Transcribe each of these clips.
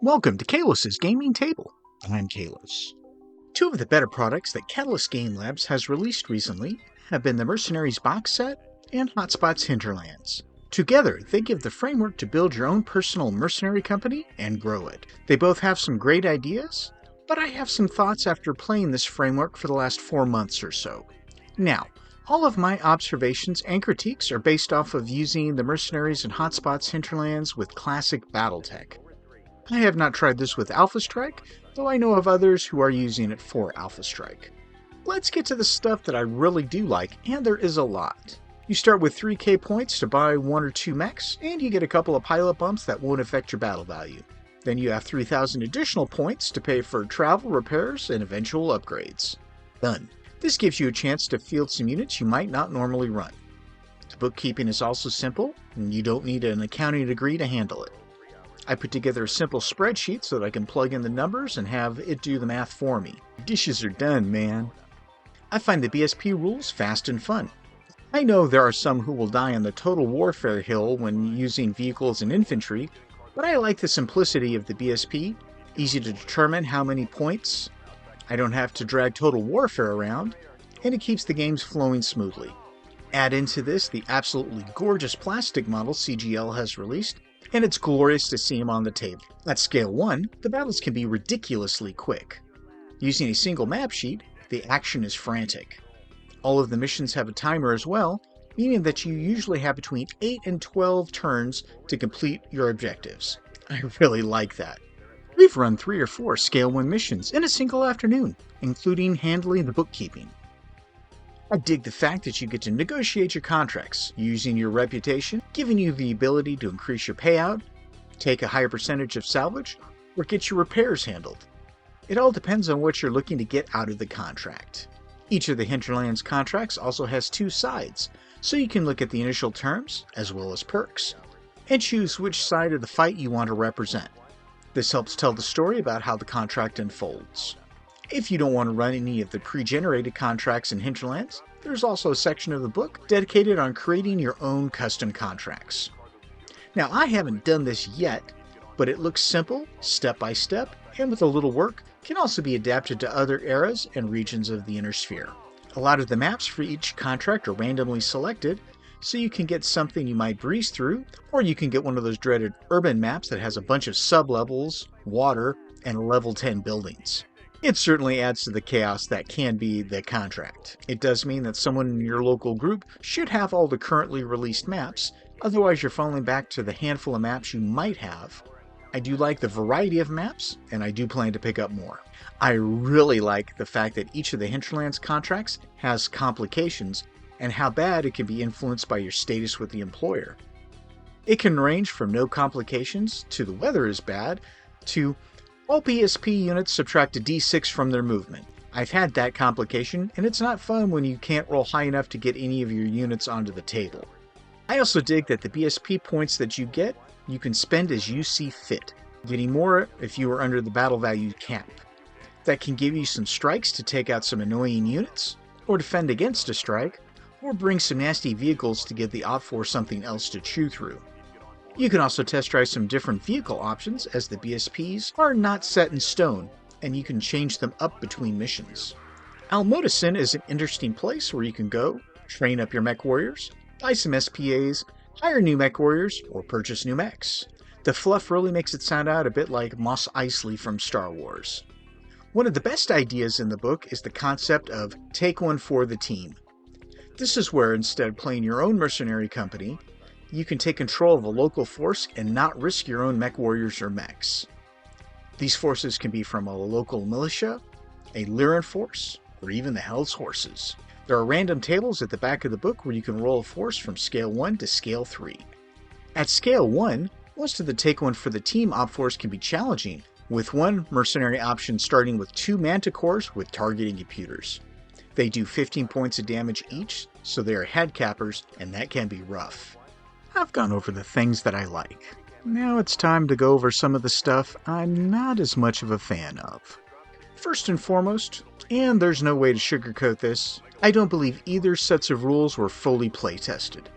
Welcome to Kalos's Gaming Table. I'm Kalos. Two of the better products that Catalyst Game Labs has released recently have been the Mercenaries box set and Hotspots Hinterlands. Together, they give the framework to build your own personal mercenary company and grow it. They both have some great ideas, but I have some thoughts after playing this framework for the last 4 months or so. Now, all of my observations and critiques are based off of using the Mercenaries and Hotspots Hinterlands with classic Battletech. I have not tried this with Alpha Strike, though I know of others who are using it for Alpha Strike. Let's get to the stuff that I really do like, and there is a lot. You start with 3k points to buy 1 or 2 mechs, and you get a couple of pilot bumps that won't affect your battle value. Then you have 3,000 additional points to pay for travel, repairs, and eventual upgrades. Done. This gives you a chance to field some units you might not normally run. The bookkeeping is also simple, and you don't need an accounting degree to handle it. I put together a simple spreadsheet so that I can plug in the numbers and have it do the math for me. Dishes are done, man. I find the BSP rules fast and fun. I know there are some who will die on the total warfare hill when using vehicles and infantry, but I like the simplicity of the BSP, easy to determine how many points. I don't have to drag total warfare around, and it keeps the games flowing smoothly. Add into this the absolutely gorgeous plastic model CGL has released, and it's glorious to see him on the table. At scale 1, the battles can be ridiculously quick. Using a single map sheet, the action is frantic. All of the missions have a timer as well, meaning that you usually have between 8 and 12 turns to complete your objectives. I really like that. We've run 3 or 4 scale 1 missions in a single afternoon, including handling the bookkeeping. I dig the fact that you get to negotiate your contracts, using your reputation, giving you the ability to increase your payout, take a higher percentage of salvage, or get your repairs handled. It all depends on what you're looking to get out of the contract. Each of the Hinterlands contracts also has 2 sides, so you can look at the initial terms, as well as perks, and choose which side of the fight you want to represent. This helps tell the story about how the contract unfolds. If you don't want to run any of the pre-generated contracts in Hinterlands, there's also a section of the book dedicated on creating your own custom contracts. Now, I haven't done this yet, but it looks simple, step by step, and with a little work, can also be adapted to other eras and regions of the Inner Sphere. A lot of the maps for each contract are randomly selected, so you can get something you might breeze through, or you can get one of those dreaded urban maps that has a bunch of sub-levels, water, and level 10 buildings. It certainly adds to the chaos that can be the contract. It does mean that someone in your local group should have all the currently released maps, otherwise you're falling back to the handful of maps you might have. I do like the variety of maps, and I do plan to pick up more. I really like the fact that each of the Hinterlands contracts has complications, and how bad it can be influenced by your status with the employer. It can range from no complications to the weather is bad, to all PSP units subtract a d6 from their movement. I've had that complication, and it's not fun when you can't roll high enough to get any of your units onto the table. I also dig that the BSP points that you get, you can spend as you see fit, getting more if you are under the battle value cap. That can give you some strikes to take out some annoying units, or defend against a strike, or bring some nasty vehicles to give the Op 4 something else to chew through. You can also test drive some different vehicle options, as the BSPs are not set in stone, and you can change them up between missions. Almodicin is an interesting place where you can go, train up your mech warriors, buy some SPAs, hire new mech warriors, or purchase new mechs. The fluff really makes it sound out a bit like Mos Eisley from Star Wars. One of the best ideas in the book is the concept of take one for the team. This is where, instead of playing your own mercenary company, you can take control of a local force and not risk your own mech warriors or mechs. These forces can be from a local militia, a Lyran force, or even the Hell's Horses. There are random tables at the back of the book where you can roll a force from scale 1 to scale 3. At scale 1, most of the take one for the team op force can be challenging, with one mercenary option starting with 2 manticores with targeting computers. They do 15 points of damage each, so they are head cappers, and that can be rough. I've gone over the things that I like. Now it's time to go over some of the stuff I'm not as much of a fan of. First and foremost, and there's no way to sugarcoat this, I don't believe either sets of rules were fully play-tested.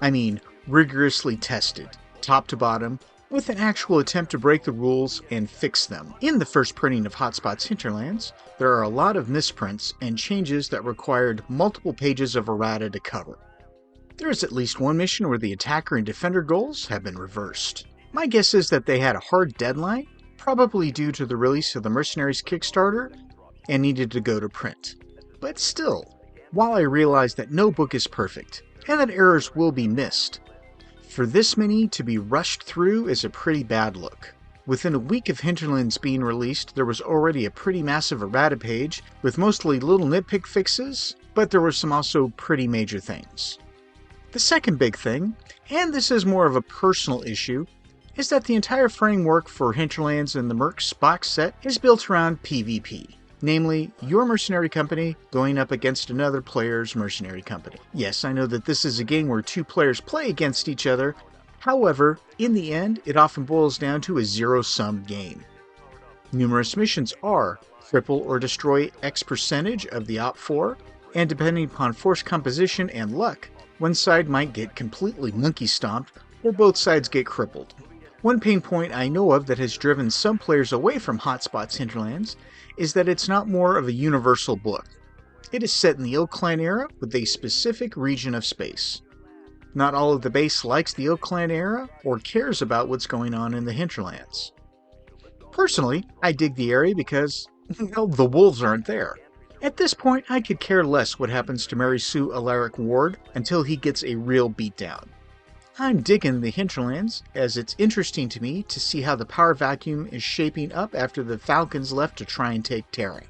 I mean, rigorously tested, top to bottom, with an actual attempt to break the rules and fix them. In the first printing of Hotspots Hinterlands, there are a lot of misprints and changes that required multiple pages of errata to cover. There is at least one mission where the attacker and defender goals have been reversed. My guess is that they had a hard deadline, probably due to the release of the Mercenaries Kickstarter, and needed to go to print. But still, while I realize that no book is perfect, and that errors will be missed, for this many to be rushed through is a pretty bad look. Within a week of Hinterlands being released, there was already a pretty massive errata page, with mostly little nitpick fixes, but there were some also pretty major things. The second big thing, and this is more of a personal issue, is that the entire framework for Hinterlands and the Mercs box set is built around PvP. Namely, your mercenary company going up against another player's mercenary company. Yes, I know that this is a game where two players play against each other, however, in the end, it often boils down to a zero-sum game. Numerous missions are cripple or destroy X percentage of the Op4, and depending upon force composition and luck, one side might get completely monkey-stomped, or both sides get crippled. One pain point I know of that has driven some players away from Hotspots Hinterlands is that it's not more of a universal book. It is set in the Oak Clan era with a specific region of space. Not all of the base likes the Oak Clan era or cares about what's going on in the Hinterlands. Personally, I dig the area because, well, the wolves aren't there. At this point, I could care less what happens to Mary Sue Alaric Ward until he gets a real beatdown. I'm digging the Hinterlands, as it's interesting to me to see how the power vacuum is shaping up after the Falcons left to try and take Terra.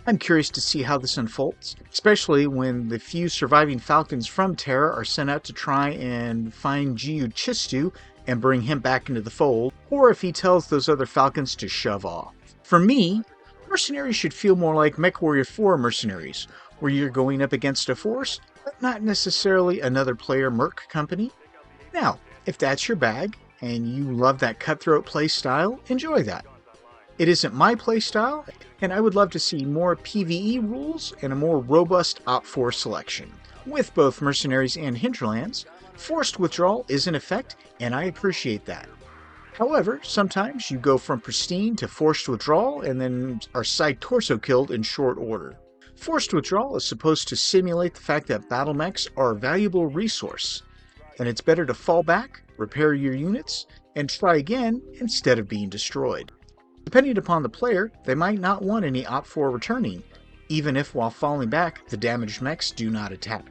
I'm curious to see how this unfolds, especially when the few surviving Falcons from Terra are sent out to try and find Jiu Chistu and bring him back into the fold, or if he tells those other Falcons to shove off. For me, Mercenaries should feel more like MechWarrior 4 Mercenaries, where you're going up against a force, but not necessarily another player merc company. Now, if that's your bag, and you love that cutthroat playstyle, enjoy that. It isn't my playstyle, and I would love to see more PvE rules and a more robust Op4 selection. With both Mercenaries and Hinterlands, forced withdrawal is in effect, and I appreciate that. However, sometimes you go from pristine to forced withdrawal and then are side torso killed in short order. Forced withdrawal is supposed to simulate the fact that battle mechs are a valuable resource, and it's better to fall back, repair your units, and try again instead of being destroyed. Depending upon the player, they might not want any Op4 returning, even if while falling back, the damaged mechs do not attack.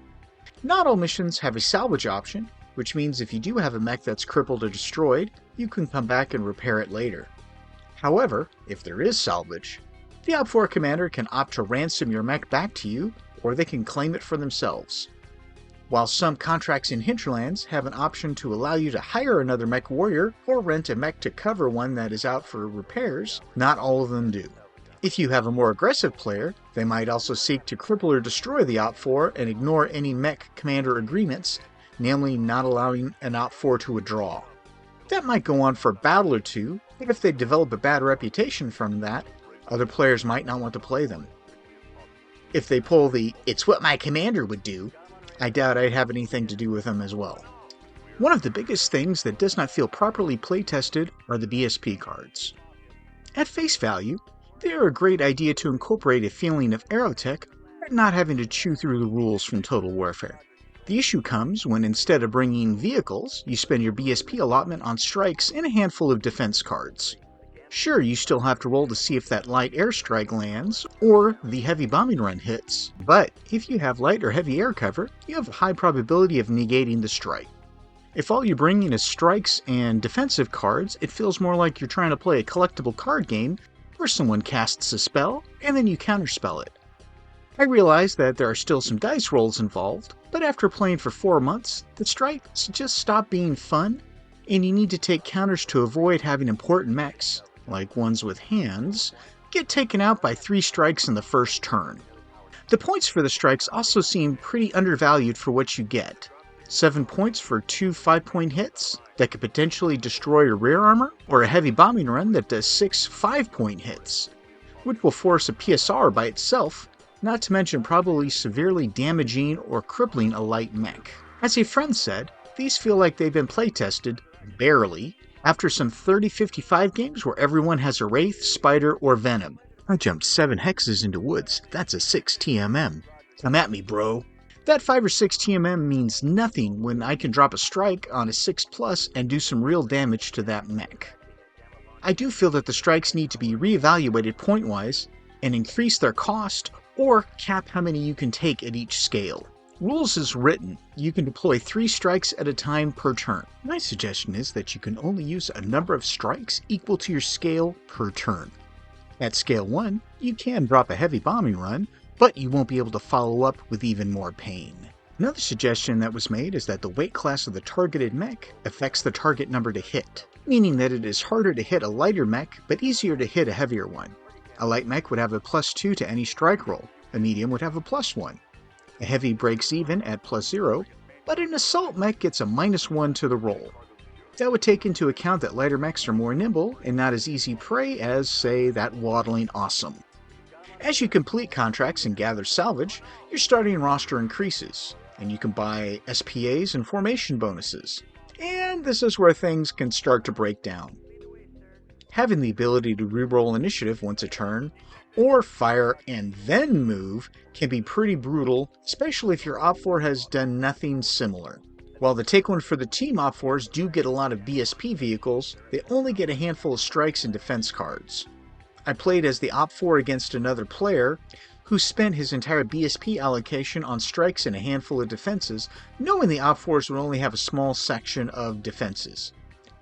Not all missions have a salvage option, which means if you do have a mech that's crippled or destroyed, you can come back and repair it later. However, if there is salvage, the Op4 commander can opt to ransom your mech back to you, or they can claim it for themselves. While some contracts in Hinterlands have an option to allow you to hire another mech warrior or rent a mech to cover one that is out for repairs, not all of them do. If you have a more aggressive player, they might also seek to cripple or destroy the Op4 and ignore any mech commander agreements, namely not allowing an Op4 to withdraw. That might go on for a battle or two, but if they develop a bad reputation from that, other players might not want to play them. If they pull the "it's what my commander would do," I doubt I'd have anything to do with them as well. One of the biggest things that does not feel properly playtested are the BSP cards. At face value, they are a great idea to incorporate a feeling of aerotech, but not having to chew through the rules from Total Warfare. The issue comes when instead of bringing vehicles, you spend your BSP allotment on strikes and a handful of defense cards. Sure, you still have to roll to see if that light airstrike lands, or the heavy bombing run hits, but if you have light or heavy air cover, you have a high probability of negating the strike. If all you're bringing is strikes and defensive cards, it feels more like you're trying to play a collectible card game where someone casts a spell and then you counterspell it. I realize that there are still some dice rolls involved, but after playing for 4 months, the strikes just stop being fun, and you need to take counters to avoid having important mechs, like ones with hands, get taken out by 3 strikes in the first turn. The points for the strikes also seem pretty undervalued for what you get. 7 points for 2 5-point hits that could potentially destroy your rear armor, or a heavy bombing run that does 6 5-point hits, which will force a PSR by itself, not to mention probably severely damaging or crippling a light mech. As a friend said, These feel like they've been playtested, barely, after some 3055 games where everyone has a Wraith, Spider, or Venom. I jumped 7 hexes into woods, that's a 6 TMM. Come at me, bro. That 5 or 6 TMM means nothing when I can drop a strike on a 6+ and do some real damage to that mech. I do feel that the strikes need to be reevaluated point-wise and increase their cost or cap how many you can take at each scale. Rules is written, you can deploy 3 strikes at a time per turn. My suggestion is that you can only use a number of strikes equal to your scale per turn. At scale 1, you can drop a heavy bombing run, but you won't be able to follow up with even more pain. Another suggestion that was made is that the weight class of the targeted mech affects the target number to hit, meaning that it is harder to hit a lighter mech, but easier to hit a heavier one. A light mech would have a +2 to any strike roll, a medium would have a +1. A heavy breaks even at +0, but an assault mech gets a -1 to the roll. That would take into account that lighter mechs are more nimble and not as easy prey as, say, that waddling awesome. As you complete contracts and gather salvage, your starting roster increases, and you can buy SPAs and formation bonuses. And this is where things can start to break down. Having the ability to reroll initiative once a turn, or fire and then move, can be pretty brutal, especially if your Op4 has done nothing similar. While the Take One for the Team Op4s do get a lot of BSP vehicles, they only get a handful of strikes and defense cards. I played as the Op4 against another player who spent his entire BSP allocation on strikes and a handful of defenses, knowing the Op4s would only have a small section of defenses.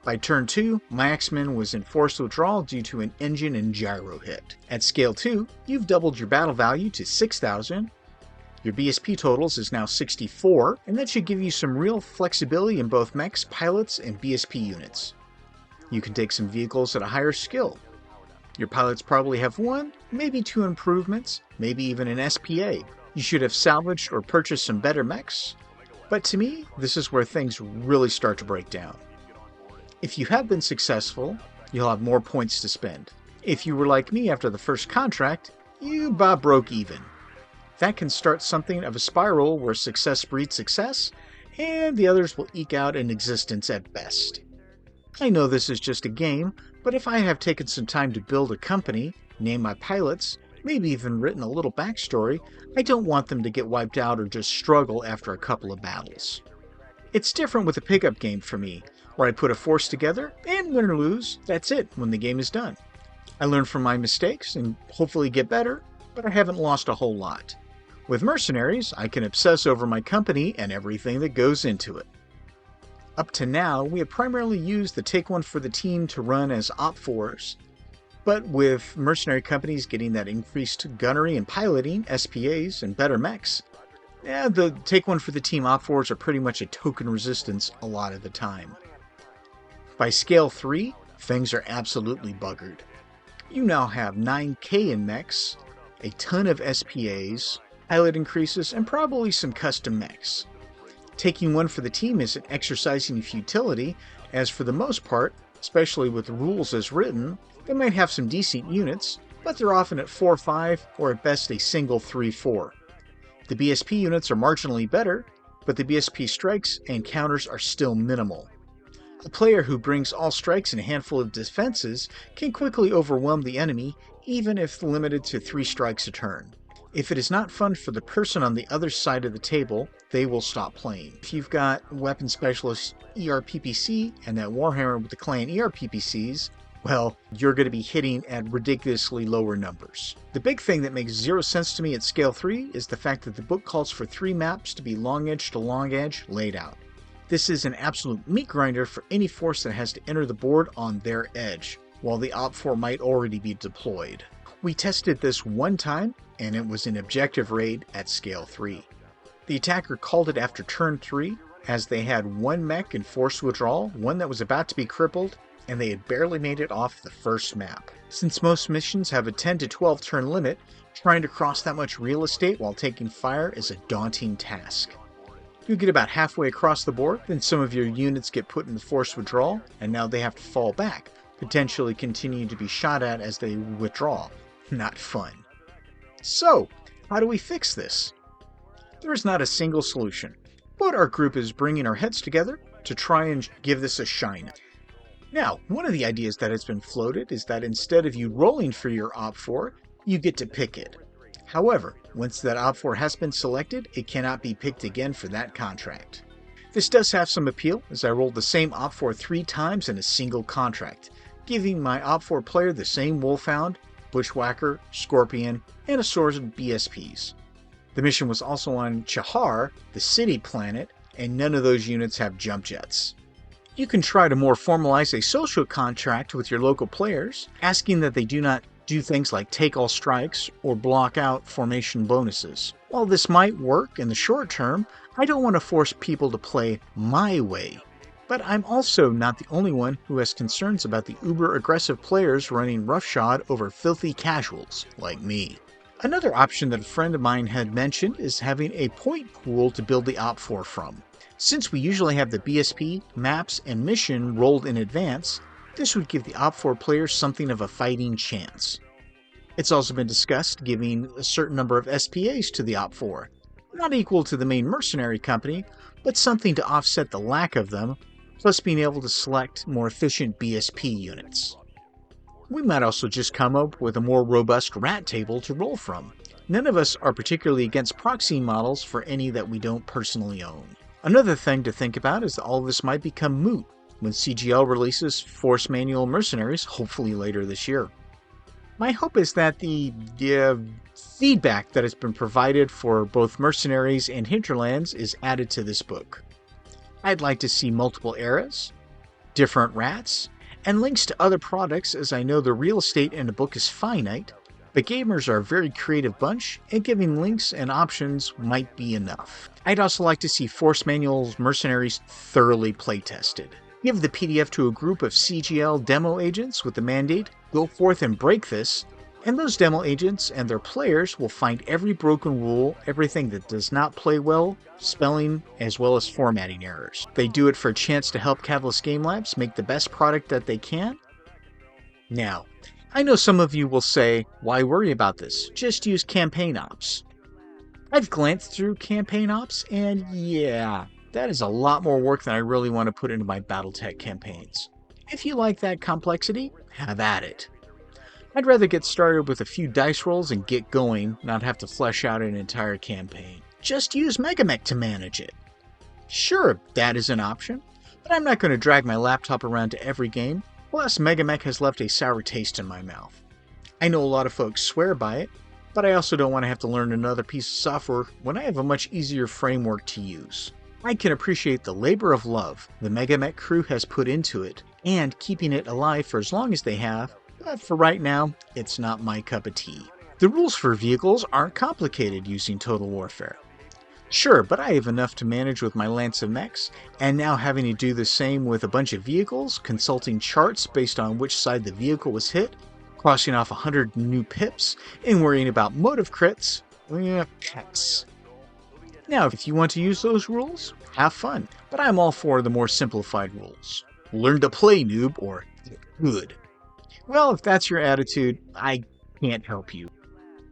By turn 2, my X-Men was in forced withdrawal due to an engine and gyro hit. At scale 2, you've doubled your battle value to 6,000, your BSP totals is now 64, and that should give you some real flexibility in both mechs, pilots, and BSP units. You can take some vehicles at a higher skill. Your pilots probably have 1, maybe 2 improvements, maybe even an SPA. You should have salvaged or purchased some better mechs, but to me, this is where things really start to break down. If you have been successful, you'll have more points to spend. If you were like me after the first contract, you about broke even. That can start something of a spiral where success breeds success, and the others will eke out an existence at best. I know this is just a game, but if I have taken some time to build a company, name my pilots, maybe even written a little backstory, I don't want them to get wiped out or just struggle after a couple of battles. It's different with a pickup game for me, where I put a force together, and win or lose, that's it when the game is done. I learn from my mistakes and hopefully get better, but I haven't lost a whole lot. With Mercenaries, I can obsess over my company and everything that goes into it. Up to now, we have primarily used the Take One for the Team to run as Op4s, but with mercenary companies getting that increased gunnery and piloting, SPAs, and better mechs, the Take One for the Team Op4s are pretty much a token resistance a lot of the time. By scale 3, things are absolutely buggered. You now have 9k in mechs, a ton of SPAs, pilot increases, and probably some custom mechs. Taking one for the team isn't exercising futility, as for the most part, especially with the rules as written, they might have some decent units, but they're often at 4-5 or at best a single 3-4. The BSP units are marginally better, but the BSP strikes and counters are still minimal. A player who brings all strikes and a handful of defenses can quickly overwhelm the enemy, even if limited to 3 strikes a turn. If it is not fun for the person on the other side of the table, they will stop playing. If you've got Weapon Specialist ERPPC and that Warhammer with the Clan ERPPCs, well, you're going to be hitting at ridiculously lower numbers. The big thing that makes zero sense to me at scale 3 is the fact that the book calls for 3 maps to be long edge to long edge laid out. This is an absolute meat grinder for any force that has to enter the board on their edge, while the Op4 might already be deployed. We tested this one time, and it was an objective raid at scale 3. The attacker called it after turn 3, as they had 1 mech in forced withdrawal, 1 that was about to be crippled, and they had barely made it off the first map. Since most missions have a 10 to 12 turn limit, trying to cross that much real estate while taking fire is a daunting task. You get about halfway across the board, then some of your units get put into forced withdrawal, and now they have to fall back, potentially continue to be shot at as they withdraw. Not fun. So, how do we fix this? There is not a single solution. but our group is bringing our heads together to try and give this a shine. Now, one of the ideas that has been floated is that instead of you rolling for your Op4, you get to pick it. However, once that Op4 has been selected, it cannot be picked again for that contract. This does have some appeal, as I rolled the same Op4 3 times in a single contract, giving my Op4 player the same Wolfhound, Bushwhacker, Scorpion, and assorted BSPs. The mission was also on Chahar, the city planet, and none of those units have jump jets. You can try to more formalize a social contract with your local players, asking that they do not do things like take all strikes or block out formation bonuses. While this might work in the short term, I don't want to force people to play my way. But I'm also not the only one who has concerns about the uber-aggressive players running roughshod over filthy casuals like me. Another option that a friend of mine had mentioned is having a point pool to build the Op4 from. Since we usually have the BSP, maps, and mission rolled in advance, this would give the Op4 players something of a fighting chance. It's also been discussed giving a certain number of SPAs to the Op4, not equal to the main mercenary company, but something to offset the lack of them, plus being able to select more efficient BSP units. We might also just come up with a more robust rat table to roll from. None of us are particularly against proxy models for any that we don't personally own. Another thing to think about is that all of this might become moot when CGL releases Force Manual Mercenaries, hopefully later this year. My hope is that the feedback that has been provided for both Mercenaries and Hinterlands is added to this book. I'd like to see multiple eras, different rats, and links to other products, as I know the real estate in a book is finite, but gamers are a very creative bunch, and giving links and options might be enough. I'd also like to see Force Manual's Mercenaries thoroughly playtested. Give the PDF to a group of CGL demo agents with the mandate, go forth and break this, and those demo agents and their players will find every broken rule, everything that does not play well, spelling, as well as formatting errors. They do it for a chance to help Catalyst Game Labs make the best product that they can. Now, I know some of you will say, why worry about this? Just use campaign ops. I've glanced through campaign ops, and yeah, that is a lot more work than I really want to put into my Battletech campaigns. If you like that complexity, have at it. I'd rather get started with a few dice rolls and get going, not have to flesh out an entire campaign. Just use Megamech to manage it. Sure, that is an option, but I'm not going to drag my laptop around to every game, plus Megamech has left a sour taste in my mouth. I know a lot of folks swear by it, but I also don't want to have to learn another piece of software when I have a much easier framework to use. I can appreciate the labor of love the Megamech crew has put into it, and keeping it alive for as long as they have, but for right now, it's not my cup of tea. The rules for vehicles aren't complicated using Total Warfare. Sure, but I have enough to manage with my Lance of Mechs, and now having to do the same with a bunch of vehicles, consulting charts based on which side the vehicle was hit, crossing off 100 new pips, and worrying about motive crits, pets. Now, if you want to use those rules, have fun, but I'm all for the more simplified rules. Learn to play, noob, or get good. Well, if that's your attitude, I can't help you.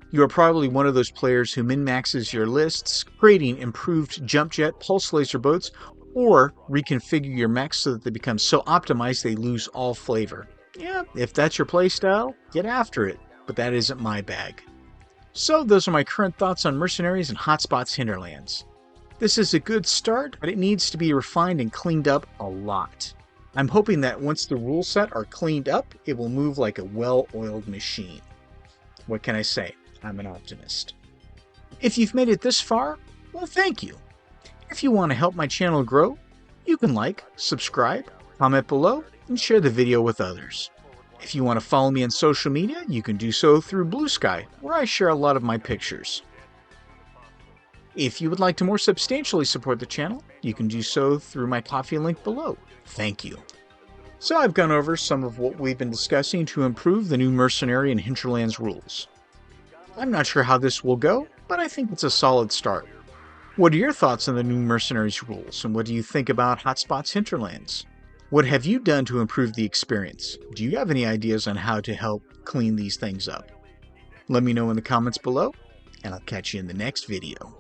You are probably one of those players who min-maxes your lists, creating improved jump jet pulse laser boats, or reconfigure your mechs so that they become so optimized they lose all flavor. Yeah, if that's your playstyle, get after it, but that isn't my bag. So those are my current thoughts on Mercenaries and Hotspots Hinterlands. This is a good start, but it needs to be refined and cleaned up a lot. I'm hoping that once the rule set are cleaned up, it will move like a well-oiled machine. What can I say? I'm an optimist. If you've made it this far, well, thank you. If you want to help my channel grow, you can like, subscribe, comment below, and share the video with others. If you want to follow me on social media, you can do so through Bluesky, where I share a lot of my pictures. If you would like to more substantially support the channel, you can do so through my Ko-fi link below. Thank you. So I've gone over some of what we've been discussing to improve the new Mercenary and Hinterlands rules. I'm not sure how this will go, but I think it's a solid start. What are your thoughts on the new Mercenaries rules, and what do you think about Hotspots Hinterlands? What have you done to improve the experience? Do you have any ideas on how to help clean these things up? Let me know in the comments below, and I'll catch you in the next video.